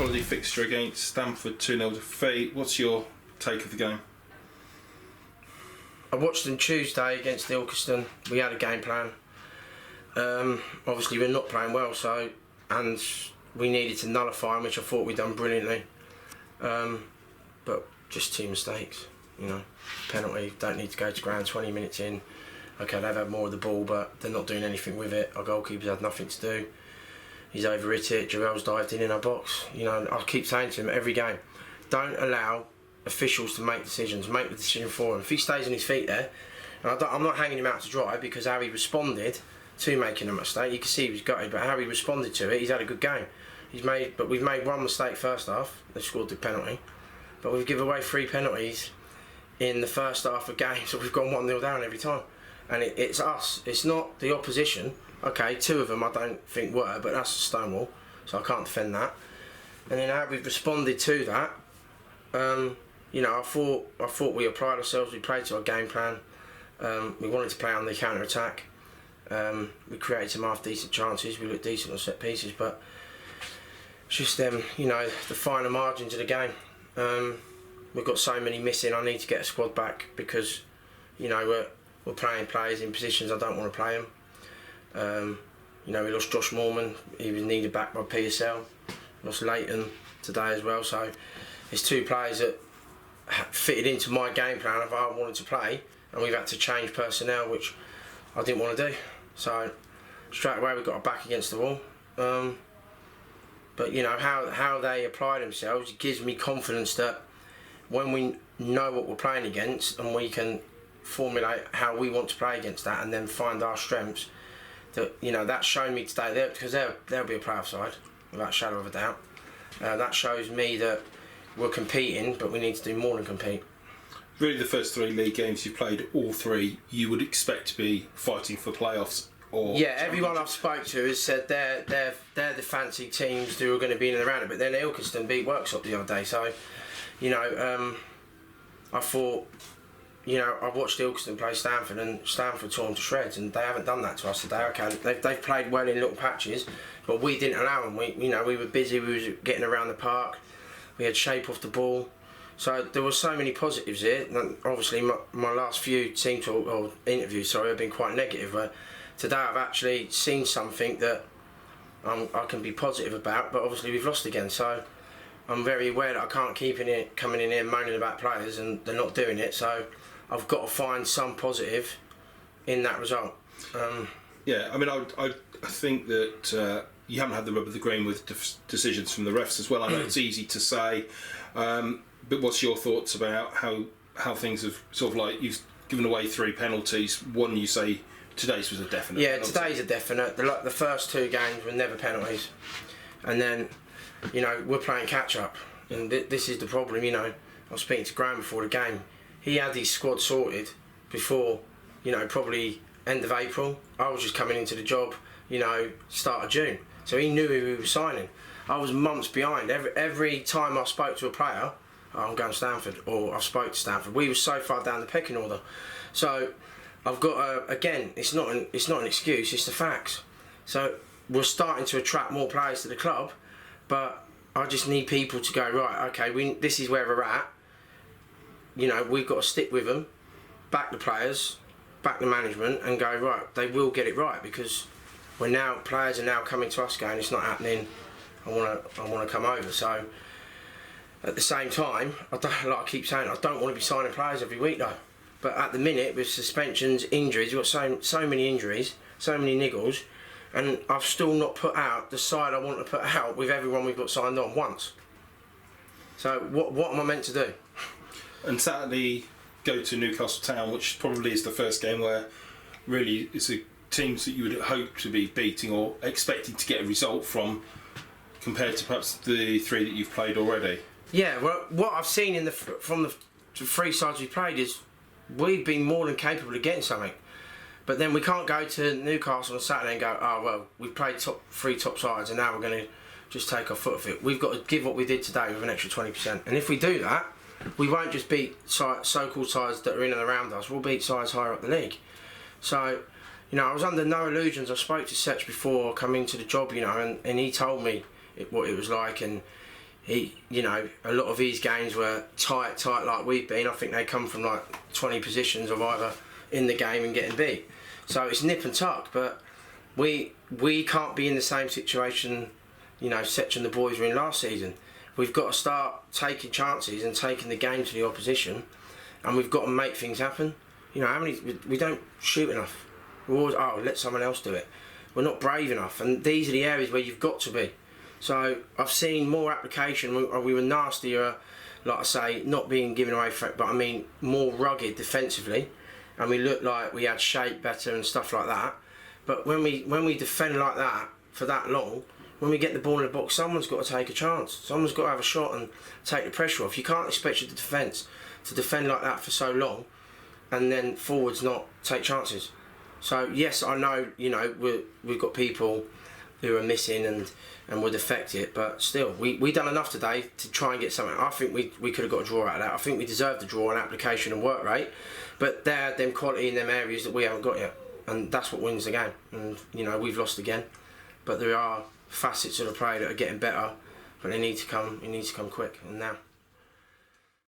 holiday fixture against Stamford, 2-0 defeat. What's your take of the game? I watched them Tuesday against Ilkeston. We had a game plan. Obviously we're not playing well, and we needed to nullify them, which I thought we'd done brilliantly. But just two mistakes, you know. Penalty, don't need to go to ground 20 minutes in. Okay, they've had more of the ball, but they're not doing anything with it. Our goalkeeper's had nothing to do. He's overhit it. Jarrell's dived in our box. You know, I keep saying to him every game, don't allow officials to make decisions. Make the decision for him. If he stays on his feet there, and I'm not hanging him out to dry, because how he responded to making a mistake, you can see he was gutted, but how he responded to it, he's had a good game. We've made one mistake first half. They scored the penalty, but we've given away 3 penalties in the first half of games, so we've gone 1-0 down every time. And it's us. It's not the opposition. Okay, 2 of them I don't think were, but that's a stonewall, so I can't defend that. And then how we've responded to that, you know, I thought we applied ourselves. We played to our game plan. We wanted to play on the counter attack. We created some half decent chances. We looked decent on set pieces, but it's just you know, the finer margins of the game. We've got so many missing. I need to get a squad back, because you know we're playing players in positions I don't want to play them. You know, we lost Josh Moorman. He was needed back by PSL. Lost Leighton today as well. So it's 2 players that fitted into my game plan if I wanted to play, and we've had to change personnel, which I didn't want to do. So straight away we got our back against the wall. But you know how they apply themselves gives me confidence that when we know what we're playing against and we can formulate how we want to play against that and then find our strengths, that you know that's shown me today there, because they'll be a playoff side without a shadow of a doubt. That shows me that we're competing, but we need to do more than compete. Really, the first 3 league games you played, all 3, you would expect to be fighting for playoffs. Or yeah, everyone I've spoke to has said they're the fancy teams who are going to be in and around it. But then Ilkeston beat Worksop the other day, so you know, I thought, you know, I watched Ilkeston play Stamford, and Stamford tore them to shreds, and they haven't done that to us today. Okay, they've played well in little patches, but we didn't allow them. We were busy. We was getting around the park. We had shape off the ball. So there were so many positives here. And obviously, my last few team talk or interviews, have been quite negative. But today, I've actually seen something that I can be positive about. But obviously, we've lost again. So I'm very aware that I can't keep coming in here moaning about players, and they're not doing it. So I've got to find some positive in that result. Yeah, I mean, I think that you haven't had the rub of the green with decisions from the refs as well. I know it's easy to say. But what's your thoughts about how things have sort of like, you've given away 3 penalties, one you say today's was a definite? Yeah, penalty. Today's a definite. The first 2 games were never penalties, and then you know we're playing catch up, and this is the problem. You know, I was speaking to Graham before the game. He had his squad sorted before, you know, probably end of April. I was just coming into the job, you know, start of June, so he knew who we were signing. I was months behind. Every time I spoke to a player, I'm going to Stamford, or I spoke to Stamford. We were so far down the pecking order. So I've got again, it's not an excuse, it's the facts. So we're starting to attract more players to the club, but I just need people to go, right, okay, this is where we're at. You know, we've got to stick with them, back the players, back the management, and go, right, they will get it right, because players are now coming to us going, it's not happening, I want to come over. So at the same time, like I keep saying, I don't want to be signing players every week though. But at the minute, with suspensions, injuries, we've got so many injuries, so many niggles, and I've still not put out the side I want to put out with everyone we've got signed on once. So what am I meant to do? And Saturday, go to Newcastle Town, which probably is the first game where really it's the teams that you would hope to be beating or expecting to get a result from, compared to perhaps the 3 that you've played already. Yeah, well, what I've seen from the 3 sides we've played is we've been more than capable of getting something. But then we can't go to Newcastle on Saturday and go, oh well, we've played 3 top sides and now we're going to just take our foot off it. We've got to give what we did today with an extra 20%. And if we do that, we won't just beat so-called sides that are in and around us. We'll beat sides higher up the league. So, you know, I was under no illusions. I spoke to Seb before coming to the job, you know, and he told me what it was like, and you know, a lot of his games were tight like we've been. I think they come from like 20 positions of either in the game and getting beat. So it's nip and tuck, but we can't be in the same situation, you know, Setch and the boys were in last season. We've got to start taking chances and taking the game to the opposition, and we've got to make things happen. You know, we don't shoot enough. We're always, let someone else do it. We're not brave enough, and these are the areas where you've got to be. So I've seen more application. We were nastier, like I say, not being given away for it, but I mean more rugged defensively, and we looked like we had shape better and stuff like that. But when we defend like that for that long, when we get the ball in the box, someone's got to take a chance. Someone's got to have a shot and take the pressure off. You can't expect your defence to defend like that for so long, and then forwards not take chances. So yes, I know, you know, we've got people who are missing and would affect it, but still, we done enough today to try and get something. I think we could have got a draw out of that. I think we deserved a draw on application and work rate, but they had them quality in them areas that we haven't got yet, and that's what wins the game. And you know, we've lost again, but there are facets of the play that are getting better, but they need to come quick and now.